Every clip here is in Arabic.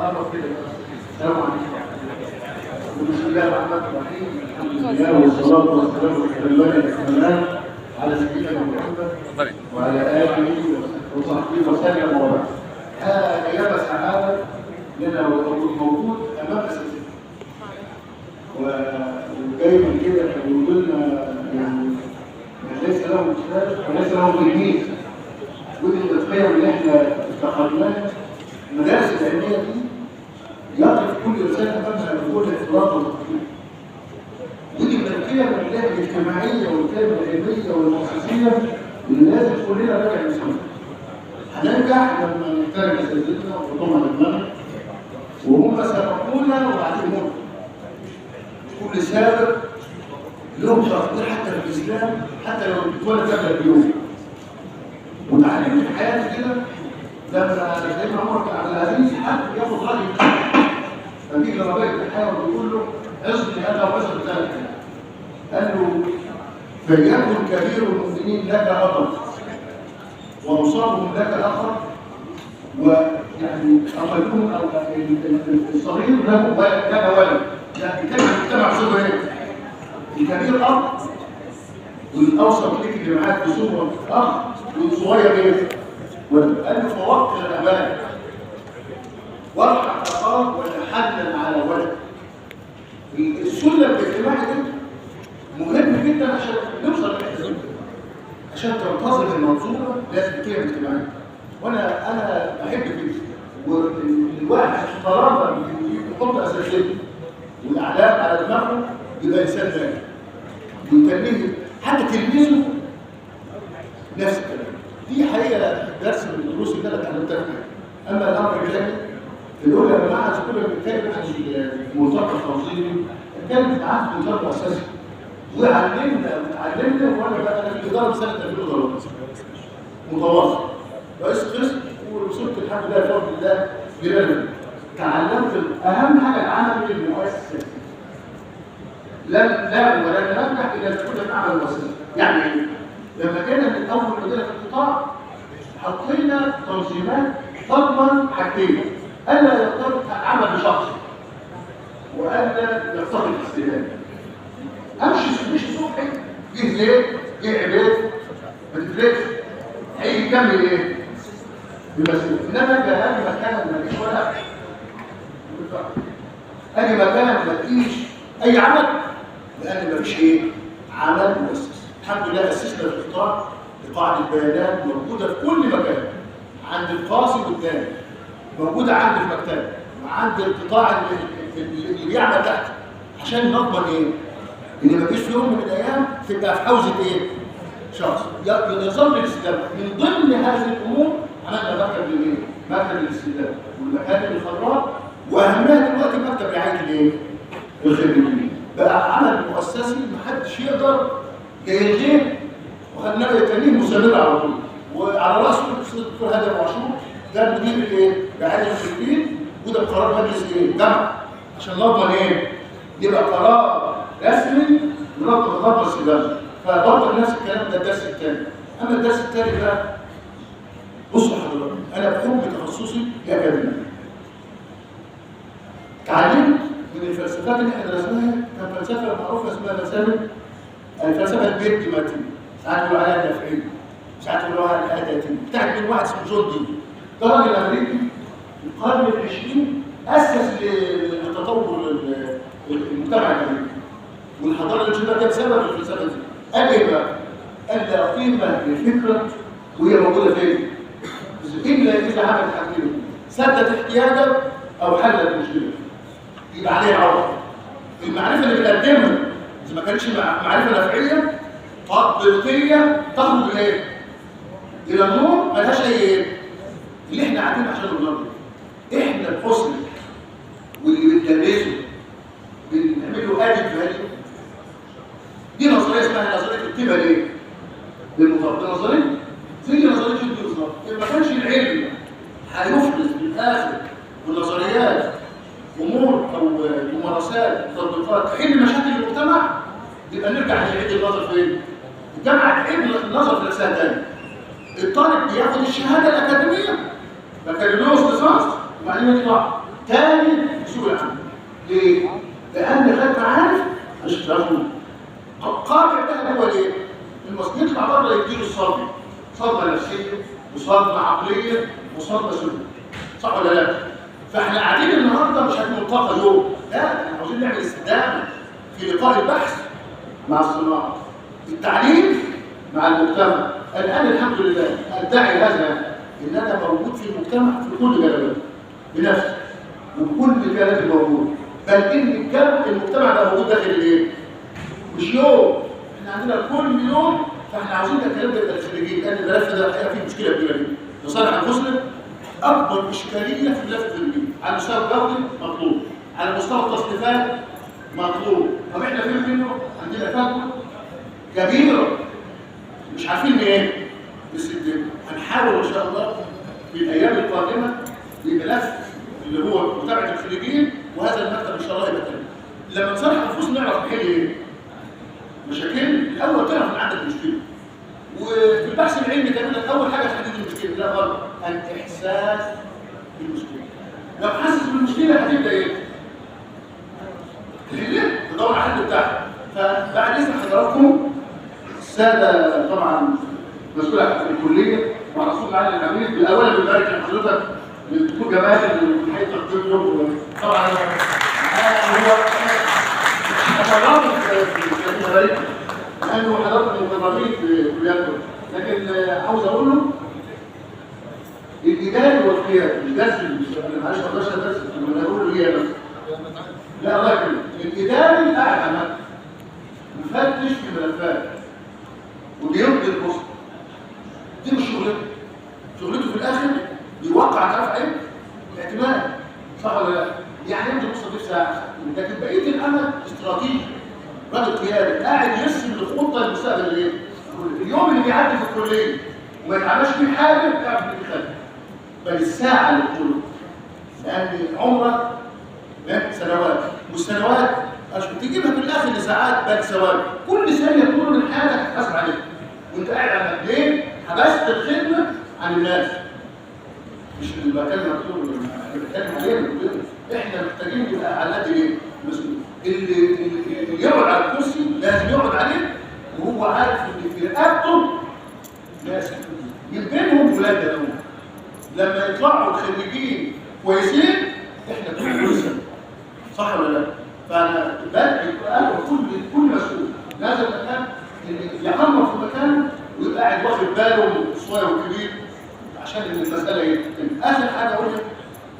أقرب كده. السلام عليكم. بسم الله الرحمن الرحيم. الحمد لله والصلاة والسلام على الله الأكملان على سيدنا محمد وعلى آله وصحبه وسلم وبعد. أيام السعادة لنا موجود أمام أساتذتنا. ودايما كده بيقولوا لنا ليس له مشكلة وليس له تلميذ. ودي القيم اللي احنا اتخذناها المدارس العلمية دي يقف كل رسالة أمامها بكل احترام وتقدير. ودي من القيم الاجتماعية والقيم العلمية والمؤسسية اللي لازم كلنا نرجع نسمعها. هننجح لما نحترم أساتذتنا ونحطهم على دماغنا وهم سبقونا وبعدين كل سابق لهم تقدير حتى في الإسلام حتى لو بتولد قبل اليوم. وتعلمت في حياتي كده لما سيدنا عمر بن عبد العزيز حد ياخد راي فبيجي ربيع الحياه وبيقول له اصبر هذا واسر ذلك. قال له فليكن كبير المؤمنين لك ابا ومصابهم لك اخر ويعني اقلهم او الصغير له ولد. يعني بيتكلم عن المجتمع بصوره ايه؟ الكبير اب والاوسط ليك اللي معاك بصوره اخ والصغير ايه؟ ولد. قال له فوقت الاباء وارحم اخاك وتحنن على ولد. السلم الاجتماعي ده مهم جدا عشان نوصل للحته دي. عشان تنتظم المنظومه لازم قيم اجتماعيه. انا بحب كده. والواحد طالما يحط اساسيات والاعلام على دماغه يبقى انسان ذكي. ويتنمي حتى تلميذه نفس الكلام. دي حقيقه درس من الدروس اللي انا اتعلمتها فيها. اما الامر الثاني الاولى لما قعدت كل ما بنتكلم عن الملتقى التنظيمي اتكلم عن الملتقى الاساسي وعلمنا وانا بقى انا في اداره سنه 2013 متواصل رئيس قسم ووصلت الحمد لله بفضل الله بلاد. تعلمت اهم حاجه العمل المؤسسي. لا ولن ننجح الا اذا كنا نعمل مؤسسي. يعني لما جينا من اول مدينه في القطاع حطينا تنظيمات تضمن حاجتين: الا يرتبط عمل بشخص والا يرتبط باستهلاك. مش الصبح جه ليه؟ جه عباد ما تفرقش هيجي يكمل ايه؟ بمسؤول. انما اجي مكان ما فيش ولا اجي مكان ما فيش اي عمل لان ما فيش ايه؟ عمل مؤسس. الحمد لله اسسنا في القطاع قاعده بيانات موجوده في كل مكان عند القاصي والثاني موجوده عند المكتبه وعند القطاع اللي بيعمل تحت عشان نضمن ايه؟ ان ما فيش في يوم من الايام تبقى في حوزه ايه؟ شخص. يظل الاستدامه. من ضمن هذه الامور عملنا مكتب الايه؟ مكتب الاستدامه والمكاتب الخضراء واهمها دلوقتي مكتب رعايه الايه؟ الخريجين. بقى عمل مؤسسي محدش يقدر يلغيه وخلينا يتنيه مستمر على طول. وعلى راسه الدكتور هادي ابو عاشور ده مدير الايه؟ رعايه الخريجين وده بقرار مجلس ايه؟ الجامعه عشان نضمن ايه؟ يبقى قرار رسمي نضمن الاستدامه. فبرضه نفس الكلام ده الدرس الثاني. اما الدرس الثاني بقى بصوا حضرتك انا بحب تخصصي الاكاديمي. اتعلمت من الفلسفات اللي احنا درسناها كان فلسفه معروفه اسمها الفلسفه البيركماتيه. ساعات بيقولوا عليها النفعيه ساعات بيقولوا عليها الاداتيه. بتاعت من واحد اسمه جون دي. ده راجل امريكي في القرن العشرين اسس للتطور المجتمع الامريكي والحضاره الانجليزيه كانت سبب الفلسفه دي. قال ايه بقى؟ قال لا قيمه للفكره وهي موجوده فين؟ الا اذا عملت حاجتين: سدت احتياجك او حلت مشكله. يبقى عليها عوض. المعرفه اللي بنقدمها اذا ما كانتش معرفه نفعيه تطبيقيه تخرج ايه؟ الى النور ملهاش اي ايه؟ اللي احنا قاعدين عشان نضرب احنا الحسن واللي بندرسه بنعمل له ادب فاليو. دي نظريه اسمها نظريه التبه ليه؟ للمضاد. نظريه زي نظريه الدين بالظبط. ما كانش العلم هيفرز بالاخر بالنظريات امور او ممارسات وتطبيقات تحل مشاكل المجتمع يبقى نرجع نعيد النظر فين؟ الجامعه تعيد النظر في نفسها تاني. الطالب بياخد الشهاده الاكاديميه بكالوريوس ليسانس وبعدين يطلع تاني في سوق العمل. ليه؟ لأن خد معارف مش تعرفوا قابع ده هو ليه؟ يطلع بره يديله الصدمة، صدمة نفسية وصدمة عقلية وصدمة سلوكية. صح ولا لا؟ فاحنا قاعدين النهارده مش هنلتقى يوم، لا احنا عاوزين نعمل استدامة في لقاء البحث مع الصناعة، التعليم مع المجتمع. الآن الحمد لله أدعي هذا إن أنا موجود في المجتمع في كل جانب بنفسي وبكل جانب موجود، بل إن المجتمع ده موجود داخل الإيه؟ مش يوم، إحنا عندنا كل يوم. فإحنا عاوزين الكلام ده يبقى الخريجين، لأن الملف ده الحقيقة فيه مشكلة كبيرة جدا. لصالح المسلم أكبر إشكالية في الملف الخريجين على مستوى الجودة مطلوب، على مستوى التصنيفات مطلوب. طب إحنا فين منه؟ عندنا فجوة كبيرة مش عارفين ايه بس هنحاول ان شاء الله في الايام القادمه بملف اللي هو متابعه الخريجين، وهذا المكتب ان شاء الله يبقى كامل. لما نصلح انفسنا نعرف نحل ايه مشاكل. الاول تعرف ان عندك مشكله، وفي البحث العلمي كمان اول حاجه تحديد المشكله، لا غلط، الاحساس بالمشكله. لو حاسس بالمشكله هتبدا ايه؟ تدور على الحل بتاعها. فبعد اذن حضراتكم الساده طبعا مسؤول عن الكليه ورسول العالم الامين، بالاول بنبارك لحضرتك للدكتور جمال اللي حقيقه تقديم له طبعا هو تفرغت في المبارك لانه حضرتك متفرغين في كلياتكم، لكن عاوز اقول له الاداري والقيادي مش درس، معلش ما اقدرش ادرس لما اقول له هي بس لا الله يكرمك. الاداري قاعد على المكتب مفتش في ملفات وبيمضي البوست، دي مش شغلته. شغلته في الاخر بيوقع تعرف ايه؟ الاعتماد. صح ولا لا؟ يعني يمضي البوست دي في ساعه، لكن بقيه الامل استراتيجي. راجل قيادي قاعد يرسم الخطه للمستقبل ايه؟ اليوم اللي بيعدي في الكليه وما يتعملش فيه حاجه بتعرف ان بيخلي، بل الساعه اللي بتقوله، لان عمرك سنوات والسنوات مش بتجيبها في الاخر لساعات بل ثواني. كل ثانيه تمر من حياتك هتحاسب عليها وانت قاعد على ليه؟ حبست الخدمه عن الناس. مش اللي بكلم دكتور اللي بتكلم عليه، احنا محتاجين نبقى على قد ايه؟ مسؤول. اللي يقعد على الكرسي لازم يقعد عليه وهو عارف ان في رقبته ناس يمكنهم ولاد دول. لما يطلعوا الخريجين كويسين احنا كلنا كويسين. صح ولا لا؟ فانا بدعي كل مسؤول لازم مكان يعمر في مكانه ويبقى قاعد واخد باله من الصغير والكبير عشان المساله ايه؟ اخر حاجه اقولها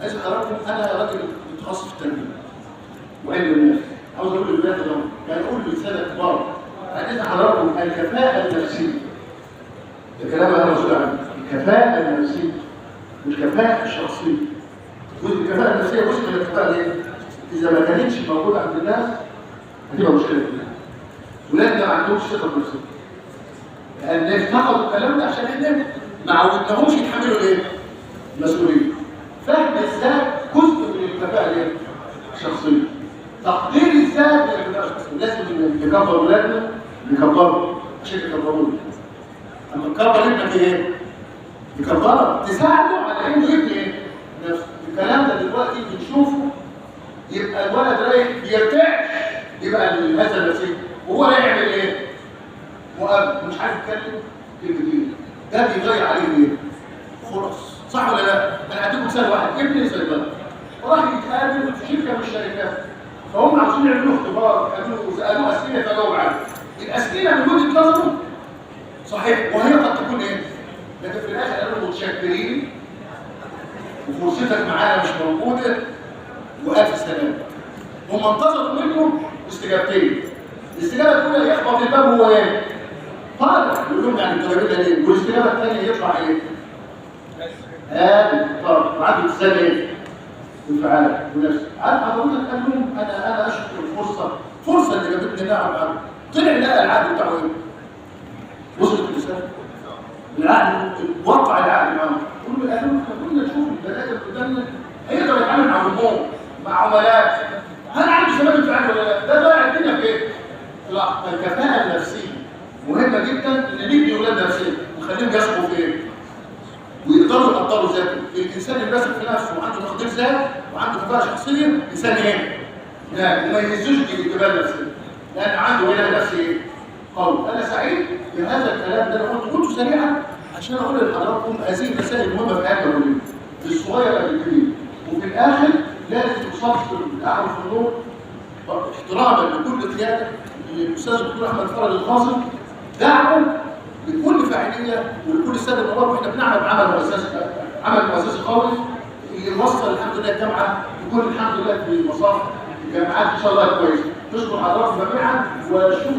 عايز اقرركم، انا راجل متخصص في التنميه وعلم النفس. عاوز اقول للولاد ده يعني اقول للساده كبار عايز اقرركم الكفاءه النفسيه. الكلام انا مسؤول عنه، الكفاءه النفسيه مش الكفاءه الشخصيه. الكفاءه النفسيه جزء من الكفاءه دي إذا ما كانتش موجودة عند الناس هتبقى مشكلة كبيرة. ولادنا ما عندهمش ثقة بنفسهم. لأن افتقدوا الكلام ده عشان احنا ما عودناهمش يتحملوا الايه؟ المسؤولية. فهم الذات جزء من الكفاءة الشخصية. تقدير الذات من الكفاءة الشخصية. لازم نكبر ولادنا نكبرهم عشان يكبرونا. أما تكبر ابنك ايه؟ يكبرك، تساعده على إنه يبني ايه؟ نفسه. الكلام ده دلوقتي بنشوفه يبقى الولد رايح بيرتعش يبقى هذا النسيج وهو رايح يعمل ايه؟ مؤمن مش عارف يتكلم كلمتين، ده بيضيع عليه ايه؟ فرص. صح ولا لا؟ انا هديكم مثال واحد، ابني صيدلي وراح يتقابل في شركه من الشركات، فهم عاوزين يعملوا اختبار، سالوه اسئله فجاوب عنها. الاسئله من وجهه نظره صحيح وهي قد تكون ايه؟ لكن في الاخر قالوا متشكرين وفرصتك معانا مش موجوده وألف سلام. هم انتظروا منه استجابتين. الاستجابه الاولى يخبط الباب هو ايه؟ طالع يقول لهم يعني انتوا جايبين ليه؟ والاستجابه الثانيه يطلع ايه؟ طب عنده ابتسامه ايه؟ انفعال ونفس. عارف حضرتك قال لهم انا اشكر الفرصه اللي جابتني نعم عنه. طلع لقى العقد بتاعه ايه؟ وصلت الرساله. العقد وقع العقد معاهم. يقول له احنا كنا نشوف البنات اللي قدامنا هيقدر يتعامل مع جمهور مع عملاء، هل عنده شباب انفعال ولا لا؟ ده ضايع الدنيا في ايه؟ لا، الكفاءه النفسيه مهمه جدا ان نبني اولاد نفسيه ونخليهم يثقوا في ايه؟ ويقدروا ويقدروا يقدروا ذاته. الانسان اللي واثق في نفسه وعنده تقدير ذات وعنده كفاءه شخصيه انسان ايه؟ لا وما يهزوش الجبال نفسه لان عنده هنا نفسي ايه؟ قوي. انا سعيد بهذا الكلام ده انا قلته سريعا عشان اقول لحضراتكم هذه المسائل المهمه في حياتنا كلنا في الصغير قبل الكبير. وفي الاخر لازم تصفر الاعلى في النور احتراما لكل قياده للاستاذ الدكتور احمد فرج القاسم، دعما لكل فاعليه ولكل الساده النواب. واحنا بنعمل عمل مؤسسي قوي اللي يوصل الحمد لله الجامعه تكون الحمد لله في مصاف الجامعات ان شاء الله كويسه. نشكر حضراتكم جميعا وشكرا.